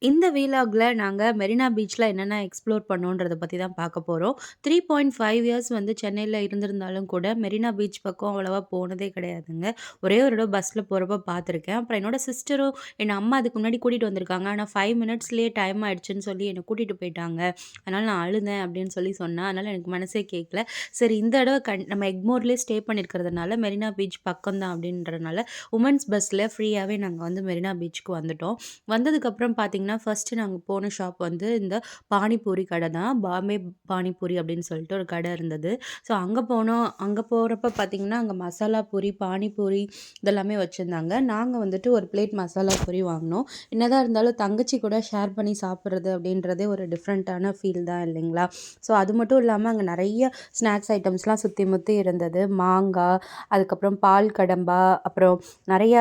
இந்த வீலாக்ல நாங்க மெரினா பீச்ல என்னென்ன எக்ஸ்ப்ளோர் பண்ணோன்றத பத்தி தான் பார்க்க போறோம். 3.5 இயர்ஸ் வந்து சென்னையில இருந்திருந்தாலும் கூட, மெரினா பீச் பக்கம் அவ்வளவா போனதே கிடையாதுங்க. ஒரே ஒரு தடவ பஸ்ல போறப்ப பார்த்துருக்கேன். அப்புறம் என்னோட சிஸ்டரும், என் அம்மா அதுக்கு முன்னாடி கூட்டிட்டு வந்திருக்காங்க. ஆனா 5 மினிட்ஸ்லயே டைம் ஆயிடுச்சுன்னு சொல்லி என்ன கூட்டிட்டு போயிட்டாங்க. அதனால நான் அழுதேன் அப்படின்னு சொல்லி சொன்னா. அதனால எனக்கு மனசே கேட்கல. சரி இந்த தடவ நம்ம எக்மோர்லயே ஸ்டே பண்ணியிருக்கிறதுனால, மெரினா பீச் பக்கம் தான் அப்படின்றனால, உமன்ஸ் பஸ்ல ஃப்ரீயாவே நாங்க வந்து மெரினா பீச்சுக்கு வந்துட்டோம். வந்ததுக்கப்புறம் பார்த்தீங்கன்னா, ஃபர்ஸ்ட்டு நாங்க போன ஷாப் வந்து இந்த பானிபூரி கடை தான். பாம்பே பானிபூரி அப்படின்னு சொல்லிட்டு ஒரு கடை இருந்தது. ஸோ அங்க போனோம். அங்க போறப்ப பார்த்தீங்கன்னா, அங்க மசாலா பூரி, பானிபூரி இதெல்லாமே வச்சிருந்தாங்க. நாங்க வந்துட்டு ஒரு பிளேட் மசாலா பூரி வாங்குனோம். என்னதான் இருந்தாலும் தங்கச்சி கூட ஷேர் பண்ணி சாப்பிடுறது அப்படின்றதே ஒரு டிஃப்ரெண்ட்டான ஃபீல் தான் இல்லைங்களா? ஸோ அது மட்டும் இல்லாம அங்க நெறைய ஸ்நாக்ஸ் ஐட்டம்ஸ்லாம் சுத்தி முத்தி இருந்தது. மாங்கா, அதுக்கப்புறம் பால் கடம்பா, அப்புறம் நெறைய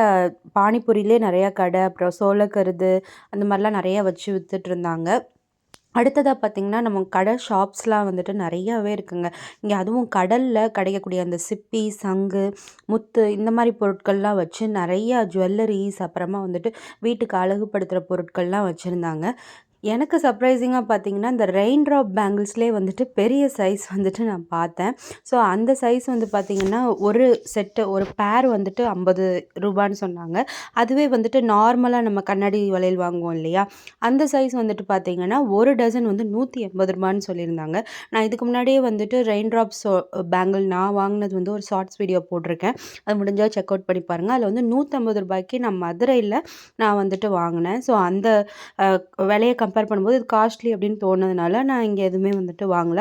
பானிபூரியிலே நெறைய கடை, அப்புறம் சோளக்கருது அந்த மாரிலாம் நெறைய வச்சு வித்துட்ருந்தாங்க. அடுத்ததா பார்த்தீங்கன்னா, நம்ம கடை ஷாப்ஸ்லாம் வந்துட்டு நெறையாவே இருக்குங்க. இங்க அதுவும் கடல்ல கிடைக்கக்கூடிய அந்த சிப்பி, சங்கு, முத்து இந்த மாரி பொருட்கள்லாம் வச்சு நெறைய ஜுவல்லரீஸ், அப்புறமா வந்துட்டு வீட்டுக்கு அழகுபடுத்துற பொருட்கள்லாம் வச்சிருந்தாங்க. எனக்கு சர்ப்ரைசிங்கா பார்த்தீங்கன்னா, இந்த ரெயின் ட்ராப் பேங்கிள்ஸ்லேயே வந்துட்டு பெரிய சைஸ் வந்துட்டு நான் பார்த்தேன். ஸோ அந்த சைஸ் வந்து பார்த்தீங்கன்னா, ஒரு செட்டு ஒரு பேர் வந்துட்டு ரூ. 50ன்னு சொன்னாங்க. அதுவே வந்துட்டு நார்மலா நம்ம கண்ணாடி வளையல் வாங்குவோம் இல்லையா? அந்த சைஸ் வந்துட்டு பார்த்தீங்கன்னா, 1 டசன் வந்து ரூ. 180ன்னு சொல்லியிருந்தாங்க. நான் இதுக்கு முன்னாடியே வந்துட்டு ரெயின் ட்ராப்ஸ் பேங்கிள் நான் வாங்குனது வந்து ஒரு ஷார்ட்ஸ் வீடியோ போட்டிருக்கேன். அது முடிஞ்சா செக் அவுட் பண்ணி பாருங்க. அதில வந்து ரூ. 150க்கு நான் மதுரையில நான் வந்துட்டு வாங்குனேன். ஸோ அந்த அ விலைய கம்பேர் பண்ணும்போது இது காஸ்ட்லி அப்படின்னு தோணுனதுனால, நான் இங்க எதுவுமே வந்துட்டு வாங்கல.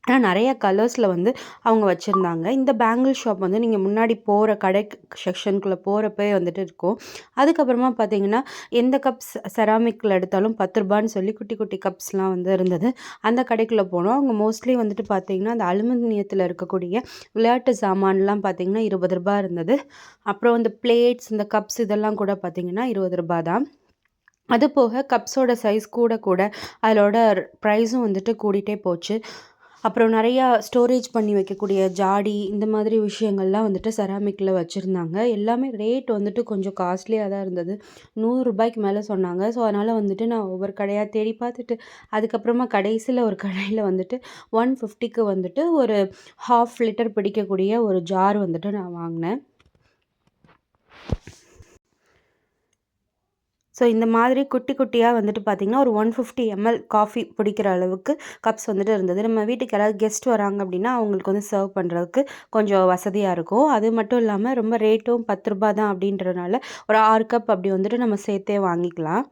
ஆனா நெறைய கலர்ஸ்ல வந்து அவங்க வச்சிருந்தாங்க. இந்த பேங்கிள் ஷாப் வந்து நீங்க முன்னாடி போற கடை செக்ஷனுக்குள்ள போறப்பயே வந்துட்டு இருக்கும். அதுக்கப்புறமா பார்த்தீங்கன்னா, எந்த கப்ஸ் செராமிக்ல எடுத்தாலும் ரூ. 10ன்னு சொல்லி குட்டி குட்டி கப்ஸ்லாம் வந்து இருந்தது. அந்த கடைக்குள்ள போனோம். அங்க மோஸ்ட்லி வந்துட்டு பார்த்தீங்கன்னா, அந்த அலுமினியத்தில இருக்கக்கூடிய விளையாட்டு சாமான்லாம் பார்த்தீங்கன்னா, ரூ. 20 இருந்தது. அப்புறம் இந்த பிளேட்ஸ், இந்த கப்ஸ் இதெல்லாம் கூட பார்த்தீங்கன்னா, ரூ. 20 தான். அது போக கப்ஸோட சைஸ் கூட கூட அதோட ப்ரைஸும் வந்துட்டு கூடிட்டே போச்சு. அப்புறம் நெறையா ஸ்டோரேஜ் பண்ணி வைக்கக்கூடிய ஜாடி, இந்த மாதிரி விஷயங்கள்லாம் வந்துட்டு செராமிக்ல வச்சிருந்தாங்க. எல்லாமே ரேட் வந்துட்டு கொஞ்சம் காஸ்ட்லியா தான் இருந்தது. ரூ. 100க்கு மேல சொன்னாங்க. ஸோ, அதனால வந்துட்டு நான் ஒவ்வொரு கடையா தேடி பார்த்துட்டு, அதுக்கப்புறமா கடைசில ஒரு கடையில வந்துட்டு 150க்கு வந்துட்டு ஒரு 1/2 லிட்டர் பிடிக்கக்கூடிய ஒரு ஜார் வந்துட்டு நான் வாங்குனேன். ஸோ இந்த மாதிரி குட்டி குட்டியா வந்துட்டு பார்த்தீங்கன்னா, ஒரு 150 எம்எல் காஃபி பிடிக்கிற அளவுக்கு கப்ஸ் வந்துட்டு இருந்தது. நம்ம வீட்டுக்கு யாராவது கெஸ்ட் வராங்க அப்படின்னா, அவங்களுக்கு வந்து சர்வ் பண்ணுறதுக்கு கொஞ்சம் வசதியா இருக்கும். அது மட்டும் இல்லாம ரொம்ப ரேட்டும் ரூ. 10 தான் அப்படின்றனால, ஒரு 6 கப் அப்படி வந்துட்டு நம்ம சேர்த்தே வாங்கிக்கலாம்.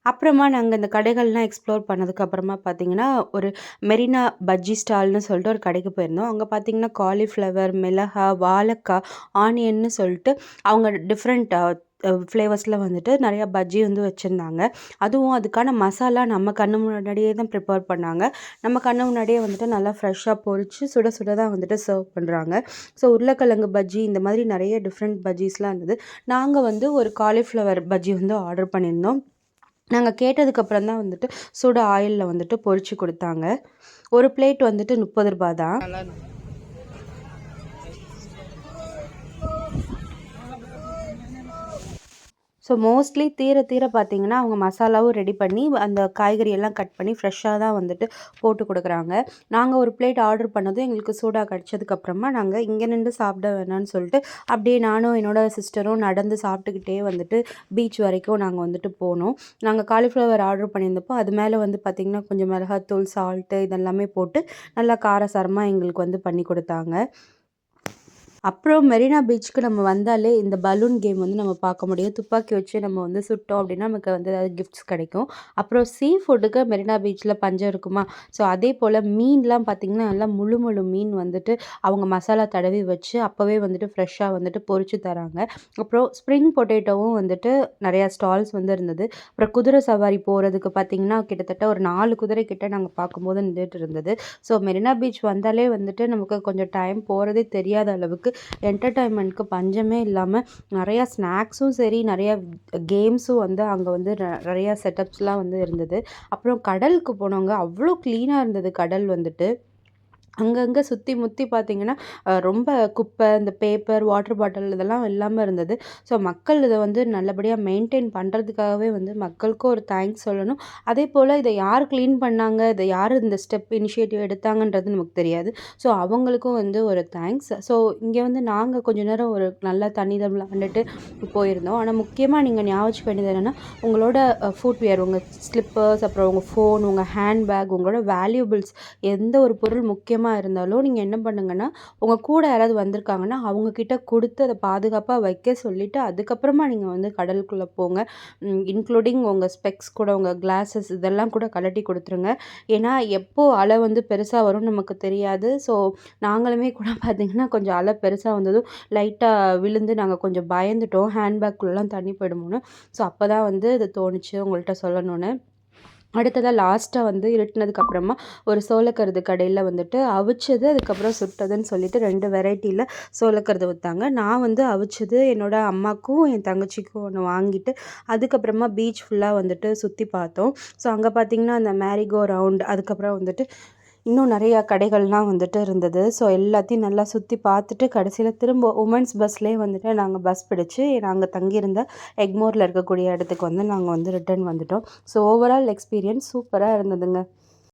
அப்புறமா நாங்க இந்த கடைகள்லாம் எக்ஸ்ப்ளோர் பண்ணதுக்கு அப்புறமா பார்த்தீங்கன்னா, ஒரு மெரினா பஜ்ஜி ஸ்டால்ன்னு சொல்லிட்டு ஒரு கடைக்கு போயிருந்தோம். அங்க பார்த்தீங்கன்னா, காலிஃப்ளவர், மிளகா, வாழைக்கா, ஆனியன்னு சொல்லிட்டு அவங்க டிஃப்ரெண்ட் ஃப்ளேவர்ஸ்ல வந்துட்டு நெறையா பஜ்ஜி வந்து வச்சிருந்தாங்க. அதுவும் அதுக்கான மசாலா நம்ம கண்ணு முன்னாடியே தான் ப்ரிப்பேர் பண்ணாங்க. நம்ம கண்ணு முன்னாடியே வந்துட்டு நல்லா ஃப்ரெஷ்ஷா பொரிச்சு சுட சுட தான் வந்துட்டு சர்வ் பண்றாங்க. ஸோ உருளைக்கிழங்கு பஜ்ஜி இந்த மாதிரி நெறைய டிஃப்ரெண்ட் பஜ்ஜீஸ்லாம் இருந்தது. நாங்க வந்து ஒரு காலிஃப்ளவர் பஜ்ஜி வந்து ஆர்டர் பண்ணியிருந்தோம். நாங்க கேட்டதுக்கு அப்புறம் தான் வந்துட்டு சுட ஆயில்ல வந்துட்டு பொரிச்சு குடுத்தாங்க. ஒரு பிளேட் வந்துட்டு ரூ. 30 தான். ஸோ மோஸ்ட்லி தீர தீர பார்த்தீங்கன்னா, அவங்க மசாலாவும் ரெடி பண்ணி, அந்த காய்கறி எல்லாம் கட் பண்ணி ஃப்ரெஷ்ஷா தான் வந்துட்டு போட்டு குடுக்குறாங்க. நாங்க ஒரு பிளேட் ஆர்டர் பண்ணதும் எங்களுக்கு சூடா கிடைச்சதுக்கப்புறமா, நாங்க இங்க நின்று சாப்பிட வேணான்னு சொல்லிட்டு, அப்படியே நானும் என்னோட சிஸ்டரும் நடந்து சாப்பிட்டுக்கிட்டே வந்துட்டு பீச் வரைக்கும் நாங்க வந்துட்டு போனோம். நாங்க காலிஃப்ளவர் ஆர்டர் பண்ணியிருந்தப்போ, அது மேல வந்து பார்த்தீங்கன்னா, கொஞ்சம் மிளகாத்தூள், சால்ட்டு இதெல்லாமே போட்டு, நல்லா காரசாரமா எங்களுக்கு வந்து பண்ணி குடுத்தாங்க. அப்புறம் மெரினா பீச்சுக்கு நம்ம வந்தாலே இந்த பலூன் கேம் வந்து நம்ம பார்க்க முடியும். துப்பாக்கி வச்சு நம்ம வந்து சுட்டோம் அப்படின்னா, நமக்கு வந்து ஏதாவது கிஃப்ட்ஸ் கிடைக்கும். அப்புறம் சீ ஃபுட்டுக்கு மெரினா பீச்சில பஞ்சம் இருக்குமா? ஸோ அதேபோல மீன்லாம் பார்த்தீங்கன்னா, நல்லா முழு முழு மீன் வந்துட்டு அவங்க மசாலா தடவி வச்சு, அப்பவே வந்துட்டு ஃப்ரெஷ்ஷா வந்துட்டு பொரிச்சு தராங்க. அப்புறம் ஸ்ப்ரிங் பொட்டேட்டோவும் வந்துட்டு நெறையா ஸ்டால்ஸ் வந்து இருந்தது. அப்புறம் குதிரை சவாரி போறதுக்கு பார்த்தீங்கன்னா, கிட்டத்தட்ட ஒரு 4 குதிரை கிட்ட நாங்க பார்க்கும்போது நின்னுட்டு இருந்தது. ஸோ மெரினா பீச் வந்தாலே வந்துட்டு நமக்கு கொஞ்சம் டைம் போறதே தெரியாத அளவுக்கு என்டர்டெயின்மெண்ட்க்கு பஞ்சமே இல்லாம நெறையா ஸ்நாக்ஸும் சரி, நெறையா கேம்ஸும் வந்து அங்க வந்து நெறையா செட்டப்ஸ்லாம் வந்து இருந்தது. அப்புறம் கடலுக்கு போனோங்க. அவ்ளோ கிளீனா இருந்தது கடல் வந்துட்டு. அங்கங்க சுத்தி முத்தி பார்த்தீங்கன்னா, ரொம்ப குப்பை, இந்த பேப்பர், வாட்டர் பாட்டில் இதெல்லாம் இல்லாம இருந்தது. ஸோ மக்கள் இத வந்து நல்லபடியா மெயின்டெயின் பண்றதுக்காகவே வந்து மக்களுக்கும் ஒரு தேங்க்ஸ் சொல்லணும். அதேபோல இத யார் கிளீன் பண்ணாங்க, இத யார் இந்த ஸ்டெப் இனிஷியேட்டிவ் எடுத்தாங்கன்றது நமக்கு தெரியாது. ஸோ அவங்களுக்கும் வந்து ஒரு தேங்க்ஸ். ஸோ இங்க வந்து நாங்க கொஞ்ச நேரம் ஒரு நல்லா தண்ணீல விளையாண்டுட்டு போயிருந்தோம். ஆனா முக்கியமா நீங்க ஞாபகம் வச்சுக்க வேண்டியது என்னன்னா, உங்களோட ஃபுட்வியர், உங்க ஸ்லிப்பர்ஸ், அப்புறம் உங்க ஃபோன், உங்க ஹேண்ட் பேக், உங்களோட வேல்யூபிள்ஸ் எந்த ஒரு பொருள் முக்கியமா இருந்தாலும், நீங்க என்ன பண்ணுங்கன்னா, உங்க கூட யாராவது வந்திருக்காங்கன்னா, அவங்க கிட்ட குடுத்து அத பாதுகாப்பா வைக்க சொல்லிட்டு, அதுக்கப்புறமா நீங்க வந்து கடலுக்குள்ள போங்க. இன்க்ளூடிங் உங்க ஸ்பெக்ஸ் கூட, உங்க கிளாஸஸ் இதெல்லாம் கூட கழட்டி குடுத்துருங்க. ஏன்னா, எப்போ அலை வந்து பெருசா வரும்னு நமக்கு தெரியாது. ஸோ, நாங்களுமே கூட பார்த்தீங்கன்னா, கொஞ்சம் அலை பெருசா வந்ததும் லைட்டா விழுந்து நாங்க கொஞ்சம் பயந்துட்டோம். ஹேண்ட் பேக்குள்ளலாம் தண்ணி போயிடுமோன்னு. ஸோ, அப்பதான் வந்து இது தோணுச்சு உங்கள்ட்ட சொல்லணும்னு. அடுத்ததா லாஸ்ட்டா வந்து இருட்டுனதுக்கு அப்புறமா ஒரு சோளக்கருது கடையில வந்துட்டு அவிச்சது, அதுக்கப்புறம் சுட்டதுன்னு சொல்லிட்டு 2 வெரைட்டில சோளக்கருது வித்தாங்க. நான் வந்து அவிச்சது என்னோட அம்மாக்கும், என் தங்கச்சிக்கும் ஒண்ணு வாங்கிட்டு, அதுக்கப்புறமா பீச் ஃபுல்லா வந்துட்டு சுத்தி பார்த்தோம். ஸோ அங்க பார்த்தீங்கன்னா, அந்த மேரிகோ ரவுண்ட், அதுக்கப்புறம் வந்துட்டு இன்னும் நெறைய கடைகள்லாம் வந்துட்டு இருந்தது. ஸோ எல்லாத்தையும் நல்லா சுத்தி பார்த்துட்டு, கடைசியில திரும்ப உமன்ஸ் பஸ்லயே வந்துட்டு நாங்க பஸ் பிடிச்சு, நாங்க தங்கியிருந்த எக்மோர்ல இருக்கக்கூடிய இடத்துக்கு வந்து நாங்க வந்து ரிட்டர்ன் வந்துட்டோம். ஸோ ஓவரால் எக்ஸ்பீரியன்ஸ் சூப்பரா இருந்ததுங்க.